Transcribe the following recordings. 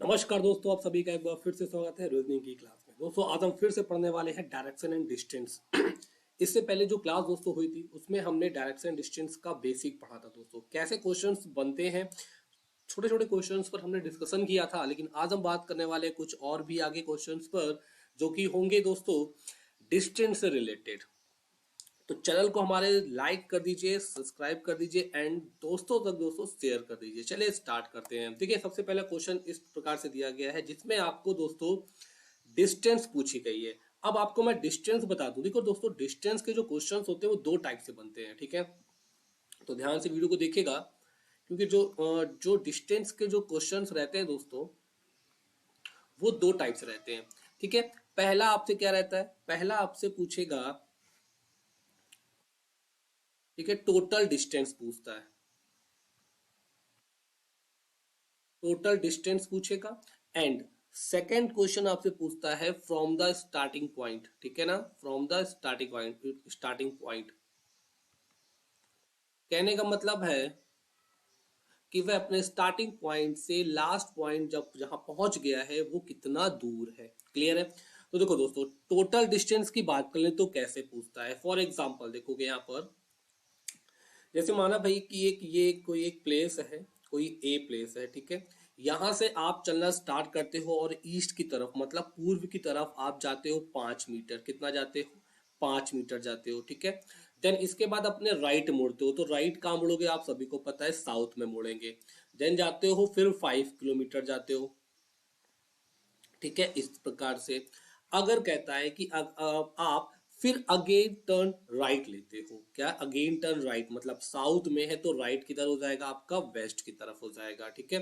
नमस्कार दोस्तों, आप सभी का एक बार फिर से स्वागत है रीजनिंग की क्लास में। दोस्तों आज हम फिर से पढ़ने वाले हैं डायरेक्शन एंड डिस्टेंस। इससे पहले जो क्लास दोस्तों हुई थी उसमें हमने डायरेक्शन एंड डिस्टेंस का बेसिक पढ़ा था। दोस्तों कैसे क्वेश्चंस बनते हैं, छोटे छोटे क्वेश्चंस पर हमने डिस्कशन किया था। लेकिन आज हम बात करने वाले हैं कुछ और भी आगे क्वेश्चंस पर, जो कि होंगे दोस्तों डिस्टेंस से रिलेटेड। तो चैनल को हमारे लाइक कर दीजिए, सब्सक्राइब कर दीजिए एंड दोस्तों तक दोस्तों शेयर कर दीजिए। चलिए स्टार्ट करते हैं। देखिए सबसे पहला क्वेश्चन इस प्रकार से दिया गया है जिसमें आपको दोस्तों डिस्टेंस पूछी गई है। अब आपको मैं डिस्टेंस बता दूं। देखो दोस्तों, डिस्टेंस के जो क्वेश्चंस होते हैं वो दो टाइप से बनते हैं, ठीक है। तो ध्यान से वीडियो को देखिएगा, क्योंकि जो डिस्टेंस के जो क्वेश्चंस रहते हैं दोस्तों वो दो टाइप से रहते हैं, ठीक है। पहला आपसे क्या रहता है, पहला आपसे पूछेगा, ठीक है, टोटल डिस्टेंस पूछता है, टोटल डिस्टेंस पूछेगा। एंड सेकेंड क्वेश्चन आपसे पूछता है फ्रॉम द स्टार्टिंग पॉइंट, ठीक है ना, from the starting point. Starting point कहने का मतलब है कि वह अपने स्टार्टिंग पॉइंट से लास्ट पॉइंट जब जहां पहुंच गया है वो कितना दूर है। क्लियर है। तो देखो दोस्तों, टोटल डिस्टेंस की बात कर ले तो कैसे पूछता है। फॉर एग्जाम्पल देखोगे यहाँ पर, जैसे माना भाई कि ये कोई एक प्लेस है, कोई ए प्लेस है, ठीक है। यहां से आप चलना स्टार्ट करते हो और ईस्ट की तरफ मतलब पूर्व की तरफ आप जाते हो 5 मीटर। कितना जाते हो? 5 मीटर जाते हो, ठीक है। देन इसके बाद अपने राइट मुड़ते हो, तो राइट कहाँ मुड़ोगे आप सभी को पता है, साउथ में मुड़ेंगे। देन जाते हो फिर 5 किलोमीटर जाते हो, ठीक है। इस प्रकार से अगर कहता है कि आप फिर अगेन टर्न राइट लेते हो, क्या अगेन टर्न राइट मतलब साउथ में है तो राइट किधर हो जाएगा आपका, वेस्ट की तरफ हो जाएगा, ठीक है।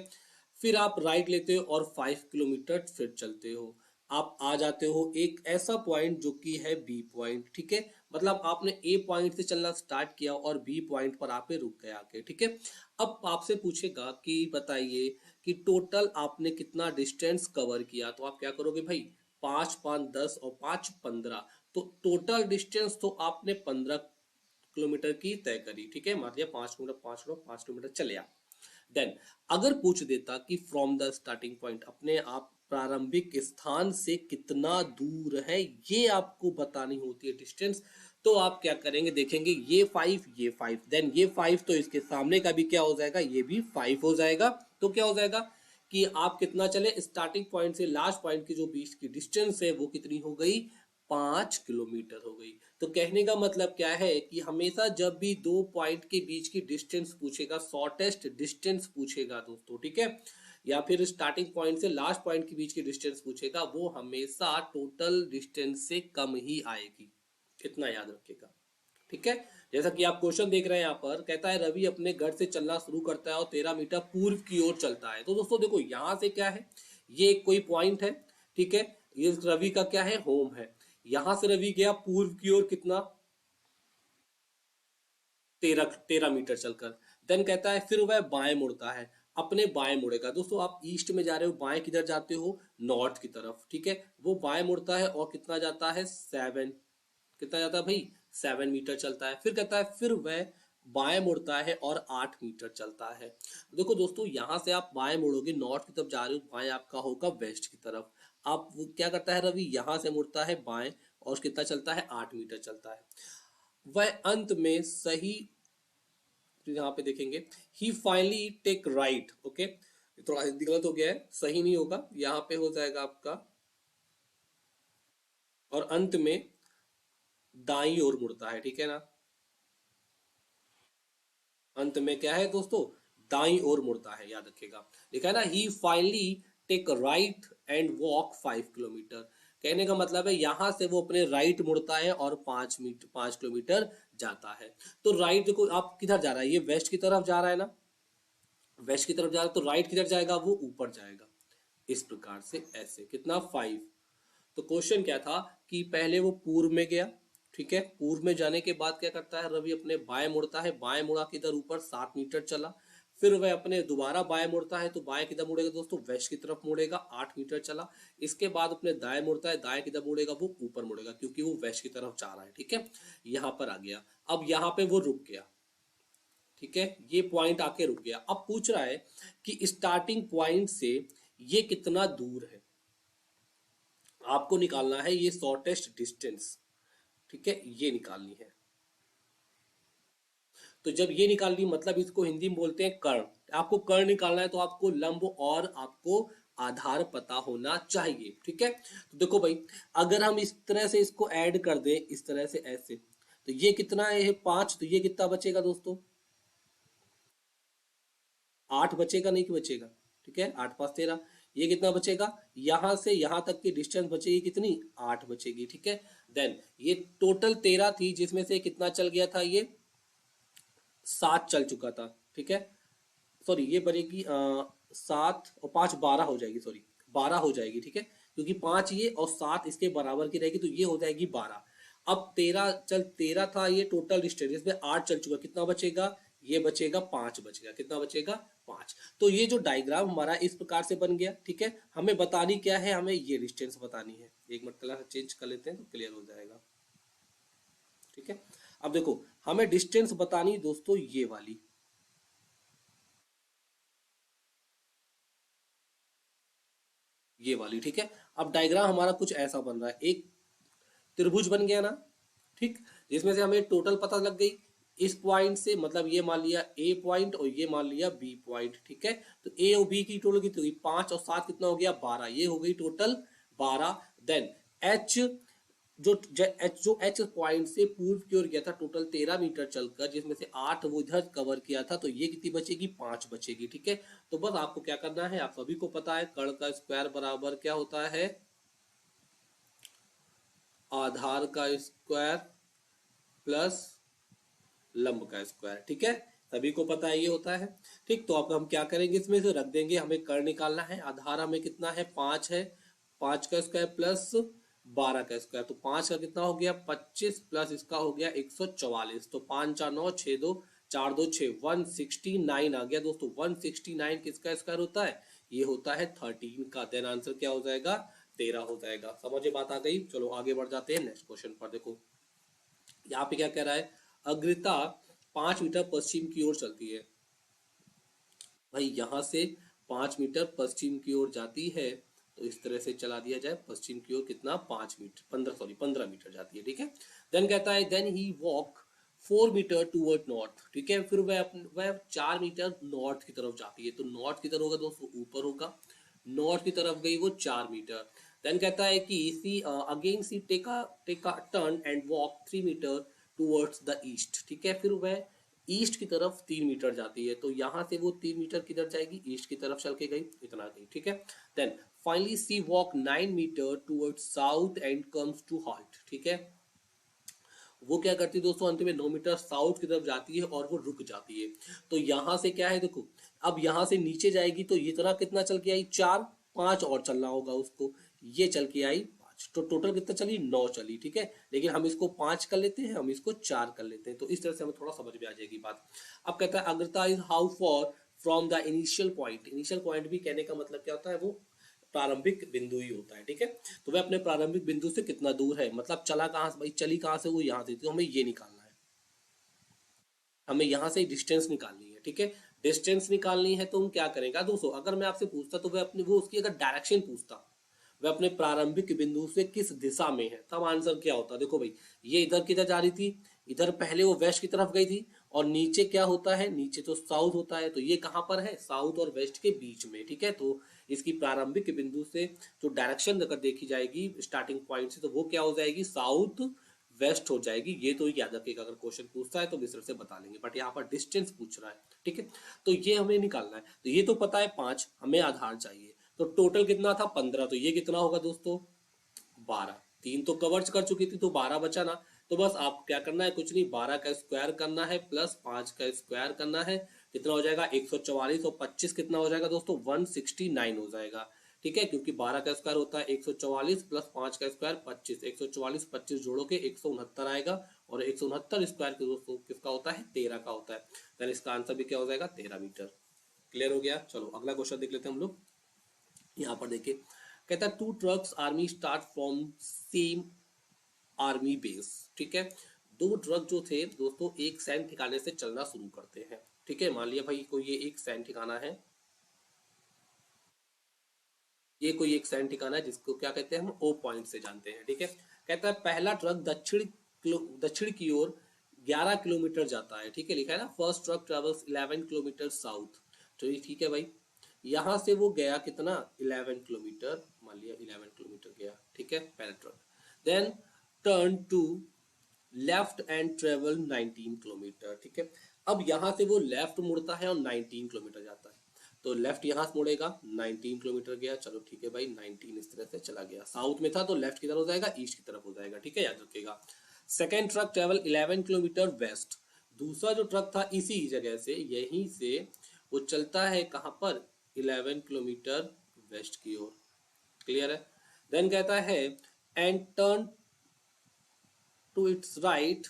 फिर आप राइट लेते हो और 5 किलोमीटर फिर चलते हो, आप आ जाते हो एक ऐसा पॉइंट जो कि है बी पॉइंट, ठीक है। मतलब आपने ए पॉइंट से चलना स्टार्ट किया और बी पॉइंट पर आप रुक गए आके, ठीक है। अब आपसे पूछेगा कि बताइए कि टोटल आपने कितना डिस्टेंस कवर किया। तो आप क्या करोगे भाई, 5 5 10 और 5 15, तो टोटल डिस्टेंस तो आपने 15 किलोमीटर की तय करी, ठीक है। मान लिया 5 किलोमीटर, 5 किलोमीटर चले आप। देन अगर पूछ देता कि फ्रॉम द स्टार्टिंग पॉइंट, अपने आप प्रारंभिक स्थान से कितना दूर है ये आपको बतानी होती है डिस्टेंस, तो आप क्या करेंगे, देखेंगे ये 5 ये 5, देन ये 5 तो इसके सामने का भी क्या हो जाएगा, ये भी 5 हो जाएगा। तो क्या हो जाएगा कि आप कितना चले, स्टार्टिंग पॉइंट से लास्ट पॉइंट की जो बीच की डिस्टेंस है वो कितनी हो गई, 5 किलोमीटर हो गई। तो कहने का मतलब क्या है कि हमेशा जब भी दो पॉइंट के बीच की डिस्टेंस पूछेगा, शॉर्टेस्ट डिस्टेंस पूछेगा दोस्तों, ठीक है, या फिर स्टार्टिंग पॉइंट से लास्ट पॉइंट के बीच की डिस्टेंस पूछेगा, वो हमेशा टोटल डिस्टेंस से कम ही आएगी। इतना याद रखिएगा, ठीक है। जैसा कि आप क्वेश्चन देख रहे हैं यहाँ पर, कहता है रवि अपने घर से चलना शुरू करता है और 13 मीटर पूर्व की ओर चलता है। तो दोस्तों देखो यहां से क्या है, ये कोई पॉइंट है, ठीक है। ये रवि का क्या है, होम है। यहां से रवि गया पूर्व की ओर कितना, 13 मीटर चलकर। देन कहता है फिर वह बाएं मुड़ता है, अपने बाएं मुड़ेगा। दोस्तों आप ईस्ट में जा रहे हो, बाएं किधर जाते हो, नॉर्थ की तरफ, ठीक है। वो बाएं मुड़ता है और कितना जाता है, 7, कितना जाता है भाई, 7 मीटर चलता है। फिर कहता है फिर वह बाएं मुड़ता है और 8 मीटर चलता है। देखो दोस्तों, यहां से आप बाएं मुड़ोगे, नॉर्थ की तरफ जा रहे हो, बाएं आपका होगा वेस्ट की तरफ। आप वो क्या करता है रवि, यहां से मुड़ता है बाएं और कितना चलता है, 8 मीटर चलता है। वह अंत में सही, तो यहाँ पे देखेंगे ही फाइनली टेक राइट, ओके, थोड़ा हिंदी गलत हो गया है, सही नहीं होगा, यहाँ पे हो जाएगा आपका, और अंत में दाई ओर मुड़ता है, ठीक है ना। अंत में क्या है दोस्तों, दाई ओर मुड़ता है, याद रखिएगा। लिखा है ना, he finally take right and walk 5 kilometer. कहने का मतलब है यहां से वो अपने राइट मुड़ता है और 5 किलोमीटर जाता है। तो राइट देखो आप किधर जा रहा है, ये वेस्ट की तरफ जा रहा है ना, वेस्ट की तरफ जा रहा है, तो राइट किधर जाएगा, वो ऊपर जाएगा। इस प्रकार से ऐसे कितना, 5। तो क्वेश्चन क्या था कि पहले वो पूर्व में गया, ठीक है। पूर्व में जाने के बाद क्या करता है रवि, अपने बाएं मुड़ता है, बाएं मुड़ा किधर, ऊपर 7 मीटर चला। फिर वह अपने दोबारा बाएं मुड़ता है, तो बाएं किधर मुड़ेगा दोस्तों, वेस्ट की तरफ मुड़ेगा, 8 मीटर चला। इसके बाद अपने दाएं मुड़ता है, दाएं किधर मुड़ेगा, वो ऊपर मुड़ेगा क्योंकि वो वेस्ट की तरफ जा रहा है, ठीक है। यहाँ पर आ गया, अब यहाँ पे वो रुक गया, ठीक है, ये पॉइंट आके रुक गया। अब पूछ रहा है कि स्टार्टिंग पॉइंट से ये कितना दूर है, आपको निकालना है ये शॉर्टेस्ट डिस्टेंस, ठीक है, ये निकालनी है। तो जब ये निकालनी मतलब इसको हिंदी में बोलते हैं कर्ण। आपको कर्ण निकालना है तो आपको लंब और आपको आधार पता होना चाहिए, ठीक है। तो देखो भाई, अगर हम इस तरह से इसको ऐड कर दें, इस तरह से ऐसे, तो ये कितना है, 5, तो ये कितना बचेगा दोस्तों, 8 बचेगा, नहीं कि बचेगा, ठीक है, 8 5 13, ये कितना बचेगा, यहां से यहां तक की डिस्टेंस बचेगी कितनी, 8 बचेगी, ठीक है। देन ये टोटल 13 थी, जिसमें से कितना चल गया था, ये 7 चल चुका था, ठीक है। सॉरी, ये बनेगी 7 और 5 12 हो जाएगी, सॉरी 12 हो जाएगी, ठीक है, क्योंकि 5 ये और 7 इसके बराबर की रहेगी, तो ये हो जाएगी 12। अब 13 था ये टोटल डिस्टेंस, इसमें 8 चल चुका, कितना बचेगा, ये बचेगा 5 बचेगा, कितना बचेगा, 5। तो ये जो डायग्राम हमारा इस प्रकार से बन गया, ठीक है। हमें बतानी क्या है, हमें ये डिस्टेंस बतानी है। एक मिनट कलर चेंज कर लेते हैं तो क्लियर हो जाएगा, ठीक है। अब देखो, हमें डिस्टेंस बतानी दोस्तों ये वाली, ये वाली, ठीक है। अब डायग्राम हमारा कुछ ऐसा बन रहा है, एक त्रिभुज बन गया ना, ठीक, जिसमें से हमें टोटल पता लग गई, इस पॉइंट से मतलब ये मान लिया ए पॉइंट और ये मान लिया बी पॉइंट, ठीक है। तो ए और बी की टोटल कितनी हुई, 5 और 7 कितना हो गया, 12, ये हो गई टोटल 12। देन एच, जो एच पॉइंट से पूर्व की ओर गया था टोटल 13 मीटर चलकर, जिसमें से 8 वो इधर कवर किया था, तो ये कितनी बचेगी, 5 बचेगी, ठीक है। तो बस आपको क्या करना है, आप सभी को पता है कर्ण का स्क्वायर बराबर क्या होता है, आधार का स्क्वायर प्लस लंब का स्क्वायर, ठीक है, सभी को पता है ये होता है, ठीक। तो अब हम क्या करेंगे, इसमें से रख देंगे, हमें कर्ण निकालना है, आधार हमें कितना है, 5 है, 5 का स्क्वायर प्लस 12 का स्क्वायर, तो 5 का कितना हो गया, 25, प्लस इसका हो गया 144, तो 5 4 9 6 2 4 2 6, 169 आ गया दोस्तों। 169 किसका स्क्वायर होता है, ये होता है 13 का। देन आंसर क्या हो जाएगा, 13 हो जाएगा। समझे बात आ गई, चलो आगे बढ़ जाते हैं नेक्स्ट क्वेश्चन पर। देखो यहाँ पे क्या कह रहा है, अग्रता 5 मीटर पश्चिम की ओर चलती है। भाई यहाँ से 5 मीटर पश्चिम की ओर जाती है, तो इस तरह से चला दिया जाए, पश्चिम की ओर कितना, 5 मीटर, 15 मीटर जाती है, ठीक है। देन कहता है, then he walk 4 metre toward north, ठीक है। फिर वह 4 मीटर नॉर्थ की तरफ जाती है, तो नॉर्थ की तरफ होगा दोस्तों, ऊपर होगा, नॉर्थ की तरफ गई वो 4 मीटर। देन कहता है कि see again see take a turn and walk 3 meter towards the east, ठीक है। फिर वह ईस्ट की तरफ 3 मीटर जाती है, तो यहाँ से वो 3 मीटर किधर जाएगी, ईस्ट की तरफ चल के गई, इतना गई, ठीक है। Then finally she walk 9 metre towards south and comes to halt, ठीक है। वो क्या करती है दोस्तों, अंत में 9 मीटर साउथ की तरफ जाती है और वो रुक जाती है। तो यहाँ से क्या है देखो, अब यहाँ से नीचे जाएगी तो ये तरह कितना चल के आई, 4, 5 और चलना होगा उसको, ये चल के आई 5, तो टोटल कितना चली, 9 चली, ठीक है। लेकिन हम इसको 5 कर लेते हैं, हम इसको 4 कर लेते हैं, तो इस तरह से हमें थोड़ा समझ में आ जाएगी बात। अब कहता है अग्रता is how far from the initial point. Initial point भी कहने का मतलब क्या होता है, वो प्रारंभिक बिंदु ही होता है, ठीक है। तो वह अपने प्रारंभिक बिंदु से कितना दूर है, मतलब चला कहाँ से भाई, चली कहाँ से, वो यहाँ से, तो हमें ये निकालना है, हमें यहाँ से डिस्टेंस निकालनी है, ठीक है। डिस्टेंस निकालनी है तो हम क्या करेंगे दोस्तों, अगर मैं आपसे पूछता तो वह अपनी वो उसकी अगर डायरेक्शन पूछता, वह अपने प्रारंभिक बिंदु से किस दिशा में है, तब आंसर क्या होता। देखो भाई, ये इधर किधर जा रही थी, इधर पहले वो वेस्ट की तरफ गई थी, और नीचे क्या होता है, नीचे तो साउथ होता है, तो ये कहाँ पर है, साउथ और वेस्ट के बीच में, ठीक है। तो इसकी प्रारंभिक बिंदु से जो डायरेक्शन अगर देखी जाएगी स्टार्टिंग पॉइंट से, तो वो क्या हो जाएगी, साउथ वेस्ट हो जाएगी। ये तो याद रखिएगा, अगर क्वेश्चन पूछता है तो मिस्र से बता लेंगे, बट यहाँ पर डिस्टेंस पूछ रहा है, ठीक है। तो ये हमें निकालना है, तो ये तो पता है 5, हमें आधार चाहिए, तो टोटल कितना था, 15, तो ये कितना होगा दोस्तों, 12। 3 तो कवर कर चुकी थी, तो 12 बचा ना। तो बस आप क्या करना है, कुछ नहीं, 12 का स्क्वायर करना है प्लस 5 का स्क्वायर करना है, कितना हो जाएगा, 144, और 25 कितना हो जाएगा दोस्तों, 169 हो जाएगा, ठीक है। क्योंकि 12 का स्क्वायर होता है 144 प्लस 5 का स्क्वायर 25, 144 25 जोड़ो के 169 आएगा, और 169 स्क्वायर के दोस्तों किसका होता है, 13 का होता है। देन इसका आंसर भी क्या हो जाएगा, 13 मीटर। क्लियर हो गया, चलो अगला क्वेश्चन देख लेते हैं हम लोग। यहाँ पर देखिए, कहता है 2 trucks army start from same army base, ठीक है। 2 ट्रक जो थे दोस्तों एक सैन्य ठिकाने से चलना शुरू करते हैं, ठीक है। मान लिया भाई कोई ये एक सैन्य ठिकाना है, ये कोई एक सैन ठिकाना है जिसको क्या कहते हैं हम ओ पॉइंट से जानते हैं, ठीक है। कहता है पहला ट्रक दक्षिण की ओर 11 किलोमीटर जाता है, ठीक है, लिखा है ना, first truck travels 11 kilometre south. तो ये ठीक है भाई, यहाँ से वो गया कितना 11 किलोमीटर, मान लिया 11 किलोमीटर गया, ठीक है, पहला truck. Then turn to left and travel 19 kilometre, ठीक है। अब यहाँ से वो लेफ्ट मुड़ता है और 19 किलोमीटर जाता है, तो लेफ्ट यहाँ से मुड़ेगा, 19 किलोमीटर गया, चलो ठीक है भाई, 19 इस तरह से चला गया, साउथ में था तो लेफ्ट की तरफ हो जाएगा, ईस्ट की तरफ हो जाएगा, ठीक है, याद रखिएगा। Second truck travel 11 kilometre west, दूसरा जो ट्रक था इसी जगह से, यहीं से वो चलता है कहाँ पर, 11 किलोमीटर वेस्ट की ओर, क्लियर है। देन कहता है and turn to its right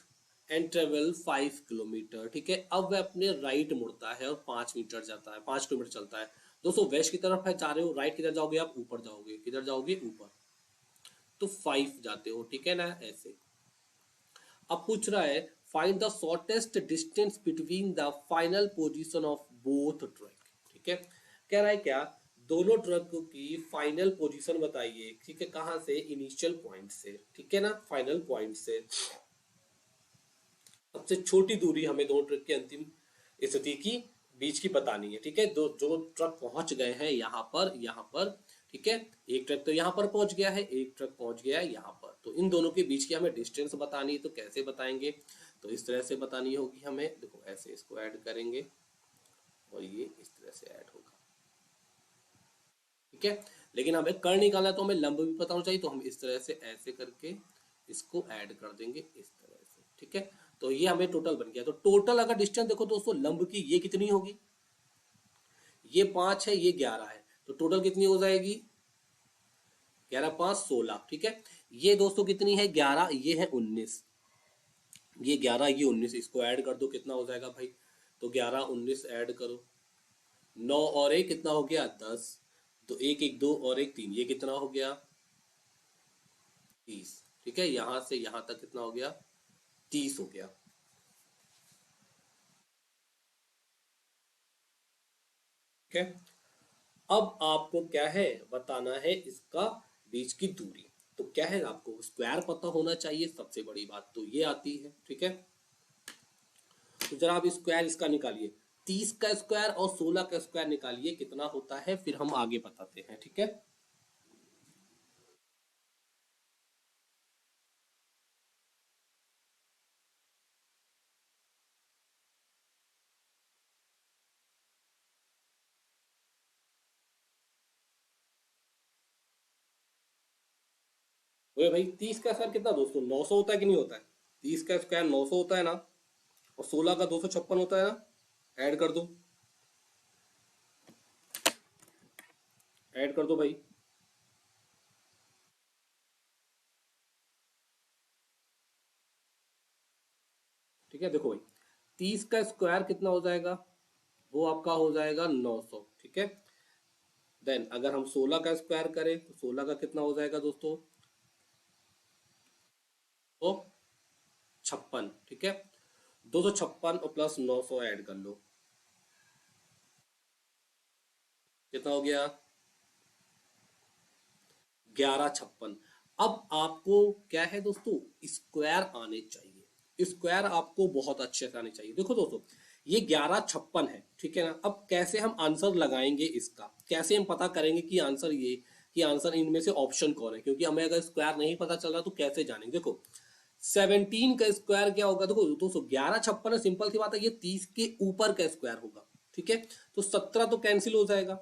and travel 5 kilometre, ठीक है। अब वह अपने राइट मुड़ता है और 5 मीटर जाता है, 5 किलोमीटर चलता है। दोस्तों वेस्ट की तरफ है, जा रहे हो, राइट किधर जाओगे आप, ऊपर जाओगे, किधर जाओगे, ऊपर, तो 5 जाते हो, ठीक है ना, ऐसे। अब पूछ रहा है find the shortest distance between the final position of both truck, ठीक है। कह रहा है क्या, दोनों ट्रक की फाइनल पोजीशन बताइए, ठीक है, कहां से, इनिशियल पॉइंट से, ठीक है ना, फाइनल पॉइंट से सबसे छोटी दूरी हमें दोनों ट्रक की अंतिम स्थिति की बीच की बतानी है, ठीक है। दो जो ट्रक पहुंच गए हैं यहाँ पर, ठीक है, एक ट्रक तो यहाँ पर पहुंच गया है, एक ट्रक पहुंच गया है यहाँ पर, तो इन दोनों के बीच की हमें डिस्टेंस बतानी है, तो कैसे बताएंगे, तो इस तरह से बतानी होगी हमें, देखो ऐसे इसको ऐड करेंगे और ये इस तरह से ऐड होगा, ठीक है। लेकिन हमें कर निकालना तो हमें लंब भी पता होना चाहिए, तो हम इस तरह से ऐसे करके इसको ऐड कर देंगे इस तरह से, ठीक है। तो ये हमें टोटल बन गया, तो टोटल अगर डिस्टेंस देखो दोस्तों लंब की, ये कितनी होगी, ये 5 है, ये 11 है, तो टोटल कितनी हो जाएगी, 11 5 16, ठीक है। ये दोस्तों कितनी है 11, ये है 19, ये 11 ये 19, इसको ऐड कर दो, कितना हो जाएगा भाई, तो 11 19 ऐड करो, 9 और 1 कितना हो गया 10, तो 1 1 2 और 1 3, ये कितना हो गया 30, ठीक है। यहां से यहां तक कितना हो गया 30 हो गया, ठीक है। अब आपको क्या है बताना है इसका बीच की दूरी, तो क्या है आपको स्क्वायर पता होना चाहिए, सबसे बड़ी बात तो ये आती है, ठीक है। तो जरा आप स्क्वायर इसका निकालिए, 30 का स्क्वायर और 16 का स्क्वायर निकालिए कितना होता है, फिर हम आगे बताते हैं, ठीक है। वो भाई 30 का स्क्वायर कितना दोस्तों 900 होता है कि नहीं होता है, 30 का स्क्वायर 900 होता है ना, और 16 का 256 होता है ना, ऐड कर दो, ऐड कर दो भाई, ठीक है। देखो भाई 30 का स्क्वायर कितना हो जाएगा, वो आपका हो जाएगा 900, ठीक है। देन अगर हम 16 का स्क्वायर करें तो 16 का कितना हो जाएगा दोस्तों, तो 56, ठीक है। 256 और प्लस 900 ऐड कर लो, कितना हो गया 1156। अब आपको क्या है दोस्तों स्क्वायर आने चाहिए, स्क्वायर आपको बहुत अच्छे से आने चाहिए। देखो दोस्तों ये 1156 है, ठीक है ना। अब कैसे हम आंसर लगाएंगे इसका, कैसे हम पता करेंगे कि आंसर ये, कि आंसर इनमें से ऑप्शन कौन है, क्योंकि हमें अगर स्क्वायर नहीं पता चल रहा तो कैसे जानेंगे। देखो 17 का स्क्वायर क्या होगा, देखो दोस्तों 1156 सिंपल सी बात है, ये 30 के ऊपर का स्क्वायर होगा, ठीक है। तो 17 तो कैंसिल हो जाएगा,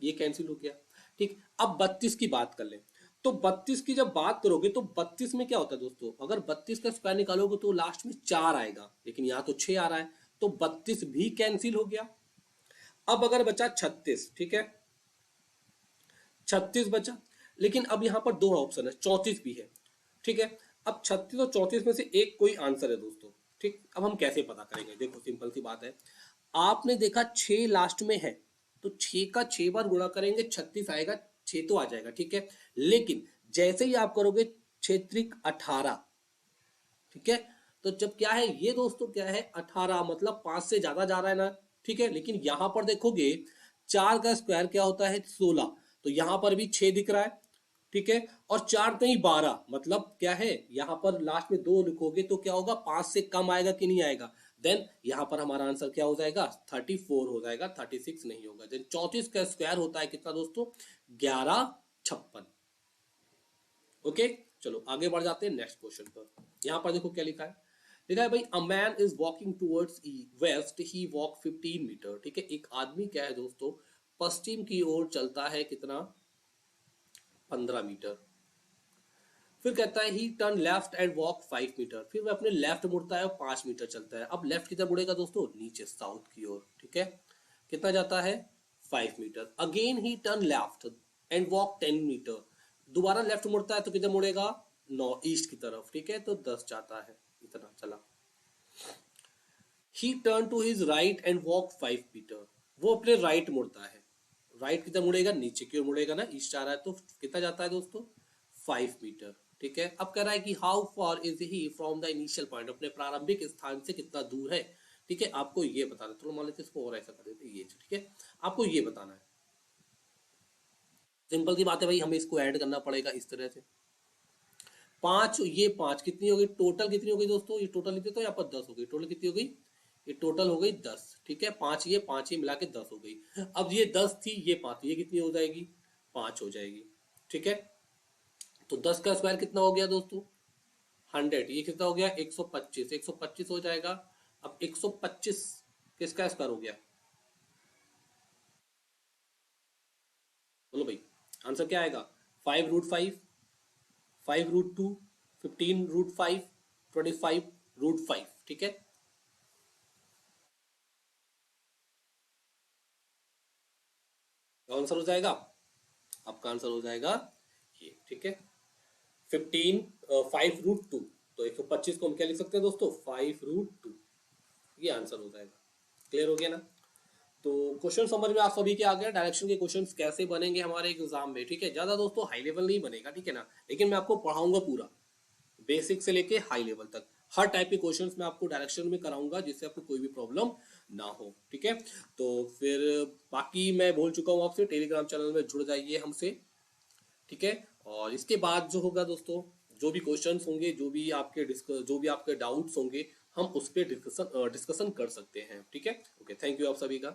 ये कैंसिल हो गया, ठीक। अब 32 की बात कर ले, तो 32 की जब बात करोगे तो 32 में क्या होता है दोस्तों, अगर 32 का स्क्वायर निकालोगे तो लास्ट में 4 आएगा, लेकिन यहाँ तो 6 आ रहा है, तो 32 भी कैंसिल हो गया। अब अगर बचा 36, ठीक है, 36 बचा, लेकिन अब यहाँ पर दो ऑप्शन है, 34 भी है, ठीक है। अब 36 और 34 में से एक कोई आंसर है दोस्तों, ठीक। अब हम कैसे पता करेंगे, देखो सिंपल सी बात है, आपने देखा 6 लास्ट में है, तो 6 का 6 बार गुणा करेंगे 36 आएगा, 6 तो आ जाएगा, ठीक है। लेकिन जैसे ही आप करोगे 6 त्रिक 18, ठीक है। तो जब क्या है ये दोस्तों क्या है 18, मतलब 5 से ज्यादा जा रहा है ना, ठीक है। लेकिन यहां पर देखोगे 4 का स्क्वायर क्या होता है 16, तो यहाँ पर भी 6 दिख रहा है, ठीक है, और 4 नहीं 12, मतलब क्या है, यहाँ पर लास्ट में 2 लिखोगे तो क्या होगा, 5 से कम आएगा कि नहीं आएगा, देन यहाँ पर हमारा आंसर क्या हो जाएगा, 34 हो जाएगा, 36 नहीं होगा। देन 34 का स्क्वायर होता है कितना दोस्तों, 1156। ओके, चलो आगे बढ़ जाते हैं नेक्स्ट क्वेश्चन पर। यहाँ पर देखो क्या लिखा है, लिखा है भाई a man is walking towards west, he walk 15 metre, ठीक है, एक आदमी क्या है दोस्तों, पश्चिम की ओर चलता है, कितना, 15 मीटर। फिर कहता है he turn left and walk 5 metre, फिर वह अपने लेफ्ट मुड़ता है और 5 मीटर चलता है। अब लेफ्ट किधर मुड़ेगा दोस्तों, नीचे साउथ की ओर, ठीक है, कितना जाता है, 5 metre. Again he turn left and walk 10 metre, दोबारा लेफ्ट मुड़ता है तो किधर मुड़ेगा, नॉर्थ ईस्ट की तरफ, ठीक है, तो 10 जाता है, इतना चला। He turn to his right and walk 5 metre, वो अपने राइट मुड़ता है, राइट किधर मुड़ेगा, नीचे की ओर मुड़ेगा ना, ईस्ट आ रहा है, तो कितना जाता है दोस्तों, 5 मीटर, ठीक है। अब कह रहा है कि how far is he from the initial point, अपने प्रारंभिक स्थान से कितना दूर है, ठीक है, आपको ये बताना है। थोड़ा मान लेते इसको और ऐसा कर देते, ये ठीक है, आपको ये बताना है। सिंपल सी बात है भाई, हमें इसको ऐड करना पड़ेगा इस तरह से। 5, ये 5 कितनी हो गई, टोटल कितनी हो गई दोस्तों, ये टोटल लिखते तो यहाँ पर 10 हो गई, टोटल कितनी हो गई, ये टोटल हो गई 10, ठीक है, 5 ये मिला के 10 हो गई। अब ये 10 थी, ये 5, ये कितनी हो जाएगी, 5 हो जाएगी, ठीक है। तो 10 का स्क्वायर कितना हो गया दोस्तों, 100, ये कितना हो गया, 125, 125 हो जाएगा। अब 125 किसका स्क्वायर हो गया, बोलो भाई, आंसर क्या आएगा, 5√5, 5√2, 15√5, 25√5, ठीक है। आंसर हो जाएगा, आपका आंसर हो जाएगा ये, ठीक है, 5√2, तो 125 को हम क्या लिख सकते हैं दोस्तों, 5√2, ये आंसर हो जाएगा। क्लियर हो गया ना। तो क्वेश्चन समझ में आप सभी के आ गया, डायरेक्शन के क्वेश्चंस कैसे बनेंगे हमारे एग्जाम में, ठीक है, ज्यादा दोस्तों हाई लेवल नहीं बनेगा, ठीक है ना, लेकिन मैं आपको पढ़ाऊंगा पूरा बेसिक से लेके हाई लेवल तक, हर टाइप के क्वेश्चंस मैं आपको डायरेक्शन में कराऊंगा, जिससे आपको कोई भी प्रॉब्लम ना हो, ठीक है। तो फिर बाकी मैं बोल चुका हूँ आपसे, टेलीग्राम चैनल में जुड़ जाइए हमसे, ठीक है। और इसके बाद जो होगा दोस्तों, जो भी क्वेश्चंस होंगे, जो भी आपके डाउट्स होंगे, हम उस पर डिस्कशन कर सकते हैं, ठीक है। ओके, थैंक यू आप सभी का।